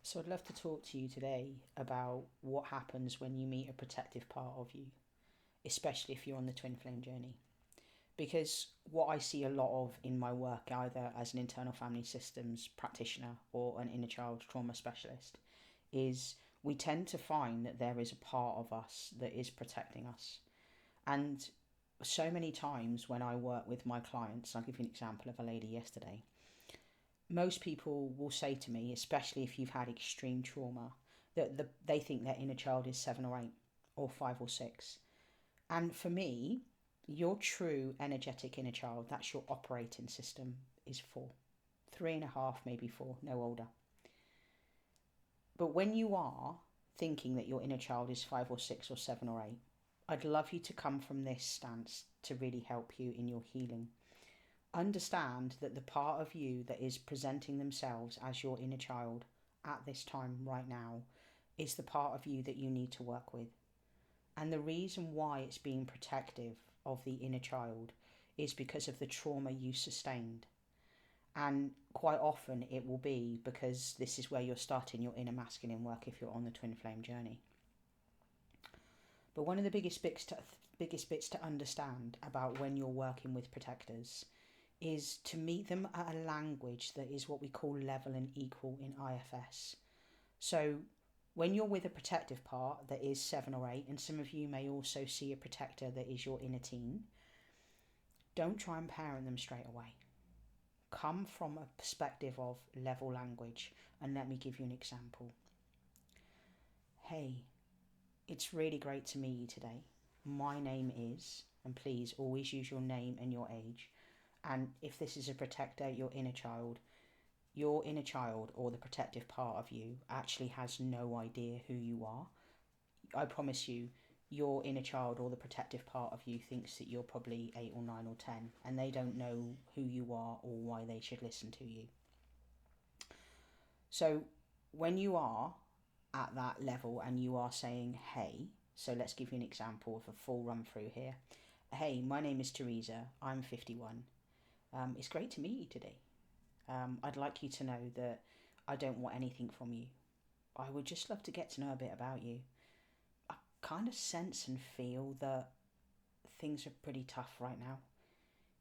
So I'd love to talk to you today about what happens when you meet a protective part of you, especially if you're on the twin flame journey. Because what I see a lot of in my work, either as an internal family systems practitioner or an inner child trauma specialist, is we tend to find that there is a part of us that is protecting us. And so many times when I work with my clients, I'll give you an example of a lady yesterday. Most people will say to me, especially if you've had extreme trauma, that they think their inner child is 7 or 8 or 5 or 6. And for me, your true energetic inner child, that's your operating system, is 4. 3.5, maybe 4, no older. But when you are thinking that your inner child is 5 or 6 or 7 or 8, I'd love you to come from this stance to really help you in your healing. Understand that the part of you that is presenting themselves as your inner child at this time right now is the part of you that you need to work with. And the reason why it's being protective of the inner child is because of the trauma you sustained. And quite often it will be because this is where you're starting your inner masculine work if you're on the twin flame journey. But one of the biggest bits to understand about when you're working with protectors is to meet them at a language that is what we call level and equal in IFS. So when you're with a protective part that is 7 or 8, and some of you may also see a protector that is your inner teen, don't try and parent them straight away. Come from a perspective of level language, and let me give you an example. Hey, it's really great to meet you today. My name is, and please always use your name and your age. And if this is a protector, your inner child or the protective part of you actually has no idea who you are. I promise you, your inner child or the protective part of you thinks that you're probably 8 or 9 or 10, and they don't know who you are or why they should listen to you. So when you are at that level and you are saying, hey, so let's give you an example of a full run through here. Hey, my name is Teresa, I'm 51. It's great to meet you today. I'd like you to know that I don't want anything from you. I would just love to get to know a bit about you. I kind of sense and feel that things are pretty tough right now.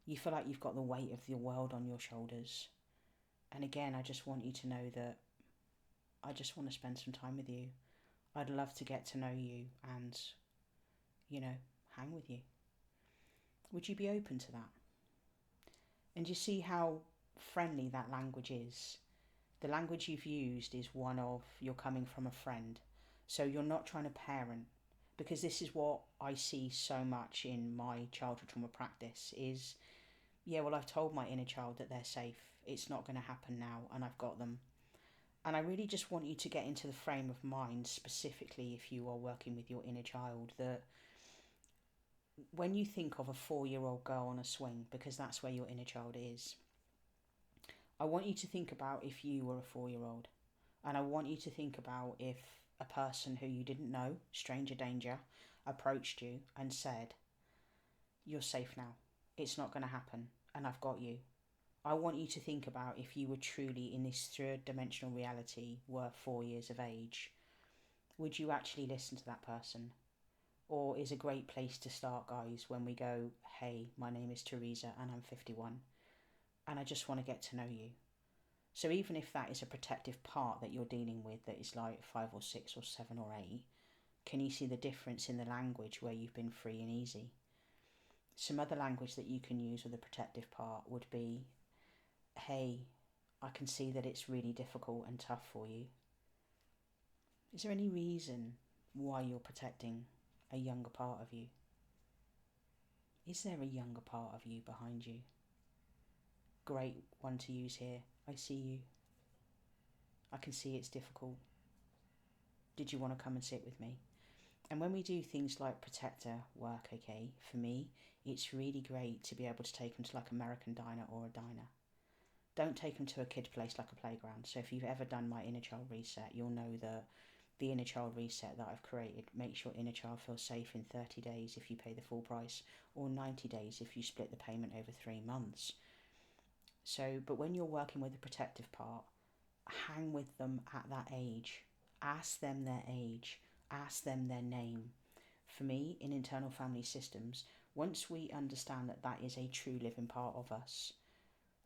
You feel like you've got the weight of the world on your shoulders. And again, I just want you to know that I just want to spend some time with you. I'd love to get to know you and, hang with you. Would you be open to that? And you see how friendly that language is. The language you've used is one of you're coming from a friend. So you're not trying to parent, because this is what I see so much in my childhood trauma practice is, yeah, well, I've told my inner child that they're safe. It's not going to happen now, and I've got them. And I really just want you to get into the frame of mind, specifically if you are working with your inner child, that when you think of a 4-year-old girl on a swing, because that's where your inner child is, I want you to think about if you were a 4-year-old. And I want you to think about if a person who you didn't know, stranger danger, approached you and said, you're safe now. It's not going to happen. And I've got you. I want you to think about if you were truly in this third dimensional reality, were 4 years of age. Would you actually listen to that person? Or is a great place to start, guys, when we go, hey, my name is Teresa and I'm 51. And I just want to get to know you. So even if that is a protective part that you're dealing with that is like 5 or 6 or 7 or 8, can you see the difference in the language where you've been free and easy? Some other language that you can use with the protective part would be, hey, I can see that it's really difficult and tough for you. Is there any reason why you're protecting a younger part of you? Is there a younger part of you behind you? Great one to use here. I see you. I can see it's difficult. Did you want to come and sit with me? And when we do things like protector work, okay, for me, it's really great to be able to take them to like American Diner or a diner. Don't take them to a kid place like a playground. So if you've ever done my inner child reset, you'll know that the inner child reset that I've created makes your inner child feel safe in 30 days if you pay the full price, or 90 days if you split the payment over 3 months. So, but when you're working with the protective part, hang with them at that age. Ask them their age. Ask them their name. For me, in internal family systems, once we understand that that is a true living part of us,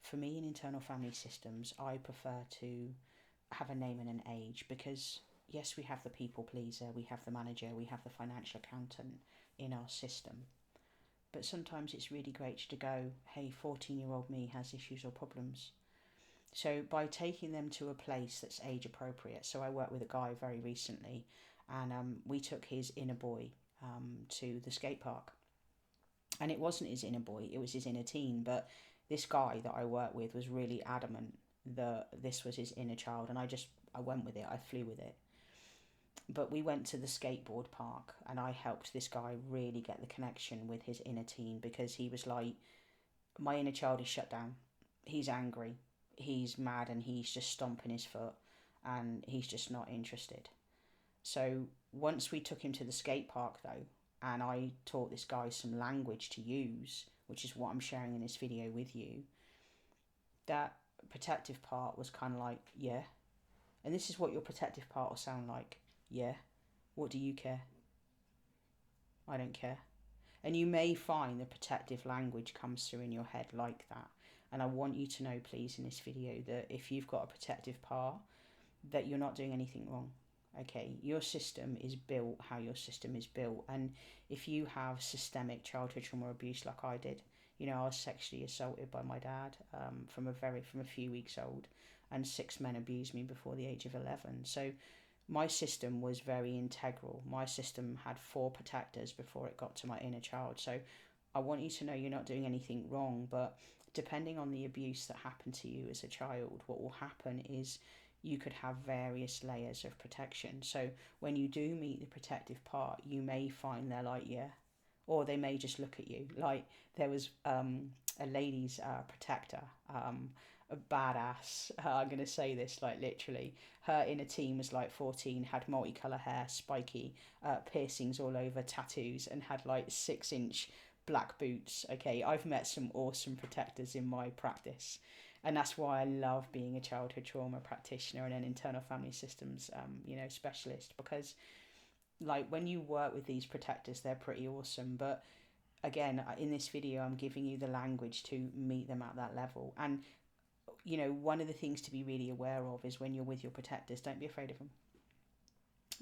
for me in internal family systems, I prefer to have a name and an age, because yes, we have the people pleaser, we have the manager, we have the financial accountant in our system. But sometimes it's really great to go, hey, 14-year-old me has issues or problems. So by taking them to a place that's age appropriate, so I worked with a guy very recently, and we took his inner boy to the skate park. And it wasn't his inner boy, it was his inner teen. But this guy that I worked with was really adamant that this was his inner child, and I went with it, I flew with it. But we went to the skateboard park, and I helped this guy really get the connection with his inner teen, because he was like, my inner child is shut down. He's angry, he's mad, and he's just stomping his foot, and he's just not interested. So once we took him to the skate park though, and I taught this guy some language to use, which is what I'm sharing in this video with you, that protective part was kind of like, yeah. And this is what your protective part will sound like. Yeah. What do you care? I don't care. And you may find the protective language comes through in your head like that. And I want you to know, please, in this video, that if you've got a protective part, that you're not doing anything wrong. Okay, your system is built how your system is built. And if you have systemic childhood trauma abuse like I did, I was sexually assaulted by my dad from a few weeks old, and 6 men abused me before the age of 11. So my system was very integral. My system had 4 protectors before it got to my inner child. So I want you to know you're not doing anything wrong, but depending on the abuse that happened to you as a child, what will happen is you could have various layers of protection. So when you do meet the protective part, you may find they're like, yeah, or they may just look at you. Like there was a ladies protector, a badass. I'm going to say this like literally. Her inner teen was like 14, had multicolour hair, spiky, piercings all over, tattoos, and had like 6-inch black boots. Okay, I've met some awesome protectors in my practice. And that's why I love being a childhood trauma practitioner and an internal family systems, specialist, because like when you work with these protectors, they're pretty awesome. But again, in this video, I'm giving you the language to meet them at that level. And, one of the things to be really aware of is when you're with your protectors, don't be afraid of them.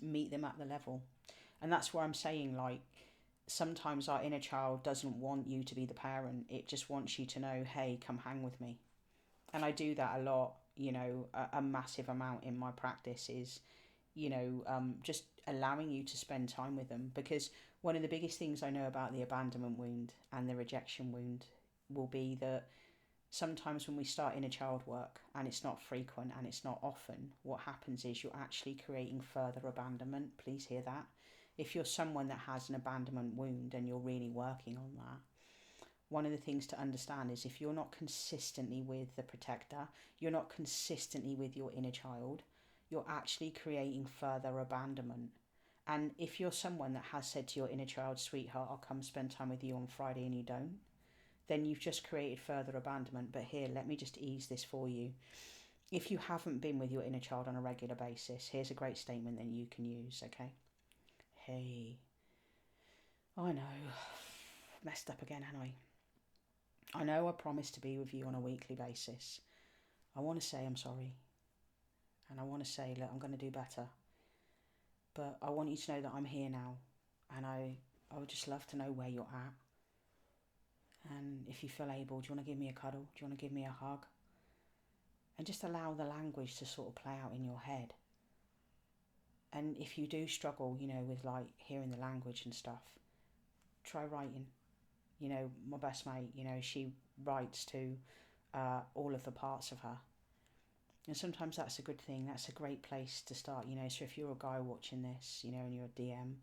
Meet them at the level. And that's where I'm saying, like, sometimes our inner child doesn't want you to be the parent. It just wants you to know, hey, come hang with me. And I do that a lot, a massive amount in my practice is, just allowing you to spend time with them. Because one of the biggest things I know about the abandonment wound and the rejection wound will be that sometimes when we start inner child work and it's not frequent and it's not often, what happens is you're actually creating further abandonment. Please hear that. If you're someone that has an abandonment wound and you're really working on that, one of the things to understand is if you're not consistently with the protector, you're not consistently with your inner child, you're actually creating further abandonment. And if you're someone that has said to your inner child, sweetheart, I'll come spend time with you on Friday, and you don't, then you've just created further abandonment. But here, let me just ease this for you. If you haven't been with your inner child on a regular basis, here's a great statement that you can use, okay? Hey, I know, messed up again, haven't I? I know I promised to be with you on a weekly basis. I want to say I'm sorry. And I want to say, look, I'm going to do better. But I want you to know that I'm here now. And I would just love to know where you're at. And if you feel able, do you want to give me a cuddle? Do you want to give me a hug? And just allow the language to sort of play out in your head. And if you do struggle, with like hearing the language and stuff, try writing. My best mate, she writes to all of the parts of her. And sometimes that's a good thing. That's a great place to start, So if you're a guy watching this, and you're a DM,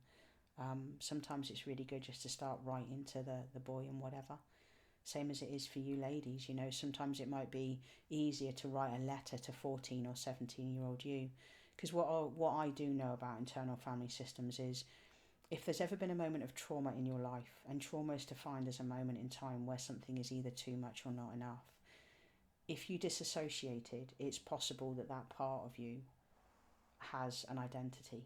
sometimes it's really good just to start writing to the boy and whatever. Same as it is for you ladies, sometimes it might be easier to write a letter to 14 or 17-year-old you. Because what I do know about internal family systems is, if there's ever been a moment of trauma in your life, and trauma is defined as a moment in time where something is either too much or not enough, if you disassociated, it's possible that that part of you has an identity,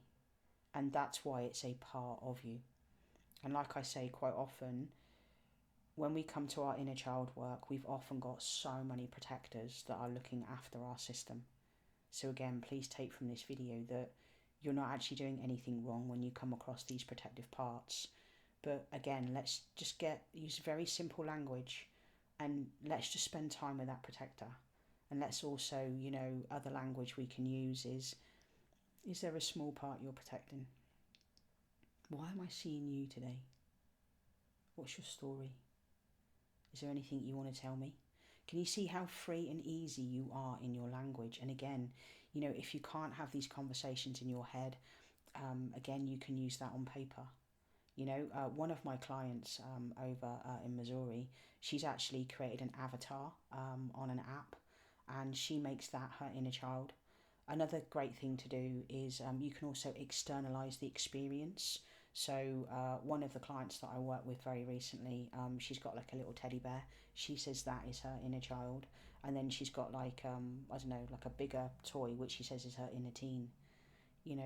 and that's why it's a part of you. And like I say quite often, when we come to our inner child work, we've often got so many protectors that are looking after our system. So again, please take from this video that you're not actually doing anything wrong when you come across these protective parts. But again, let's just use very simple language, and let's just spend time with that protector. And let's also, other language we can use is there a small part you're protecting? Why am I seeing you today? What's your story? Is there anything you want to tell me? Can you see how free and easy you are in your language? And again, if you can't have these conversations in your head, again, you can use that on paper. One of my clients over in Missouri, she's actually created an avatar on an app, and she makes that her inner child. Another great thing to do is you can also externalize the experience. So one of the clients that I worked with very recently, she's got like a little teddy bear. She says that is her inner child. And then she's got like, I don't know, like a bigger toy, which she says is her inner teen.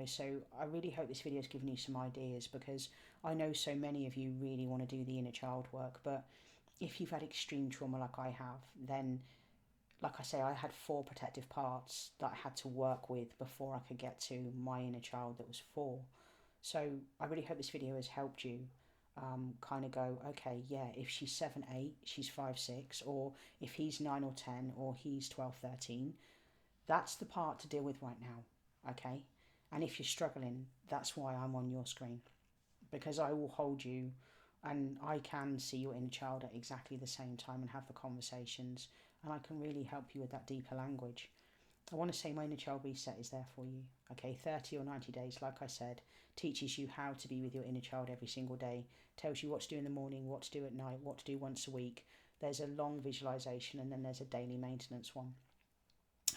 So I really hope this video has given you some ideas, because I know so many of you really want to do the inner child work. But if you've had extreme trauma like I have, then like I say, I had 4 protective parts that I had to work with before I could get to my inner child that was 4. So I really hope this video has helped you kind of go, okay, yeah, if she's 7, 8, she's 5, 6, or if he's 9 or 10, or he's 12, 13, that's the part to deal with right now, okay? And if you're struggling, that's why I'm on your screen, because I will hold you, and I can see your inner child at exactly the same time and have the conversations, and I can really help you with that deeper language. I want to say my inner child reset is there for you. Okay, 30 or 90 days, like I said, teaches you how to be with your inner child every single day, tells you what to do in the morning, what to do at night, what to do once a week. There's a long visualization, and then there's a daily maintenance one.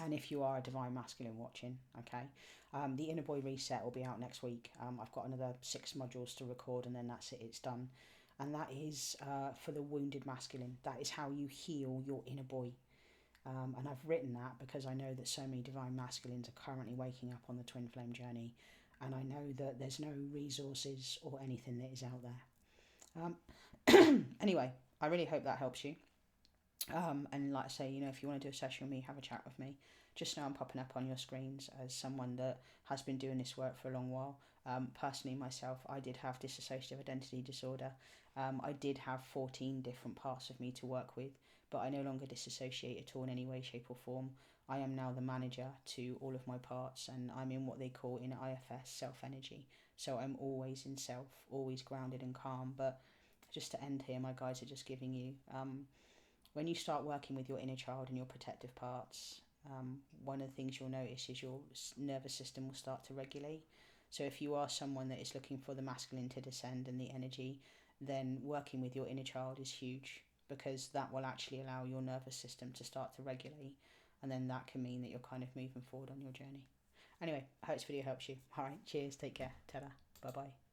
And if you are a divine masculine watching, okay, the inner boy reset will be out next week. I've got another 6 modules to record, and then that's it, it's done. And that is for the wounded masculine. That is how you heal your inner boy. And I've written that because I know that so many divine masculines are currently waking up on the twin flame journey, and I know that there's no resources or anything that is out there. Anyway, I really hope that helps you. And like I say, if you want to do a session with me, have a chat with me. Just know I'm popping up on your screens as someone that has been doing this work for a long while. Personally, myself, I did have dissociative identity disorder. I did have 14 different parts of me to work with, but I no longer disassociate at all in any way, shape or form. I am now the manager to all of my parts, and I'm in what they call in IFS self-energy. So I'm always in self, always grounded and calm. But just to end here, my guides are just giving you, when you start working with your inner child and your protective parts, one of the things you'll notice is your nervous system will start to regulate. So if you are someone that is looking for the masculine to descend and the energy, then working with your inner child is huge, because that will actually allow your nervous system to start to regulate, and then that can mean that you're kind of moving forward on your journey. Anyway, I hope this video helps you. All right, cheers, take care, ta-da, bye-bye.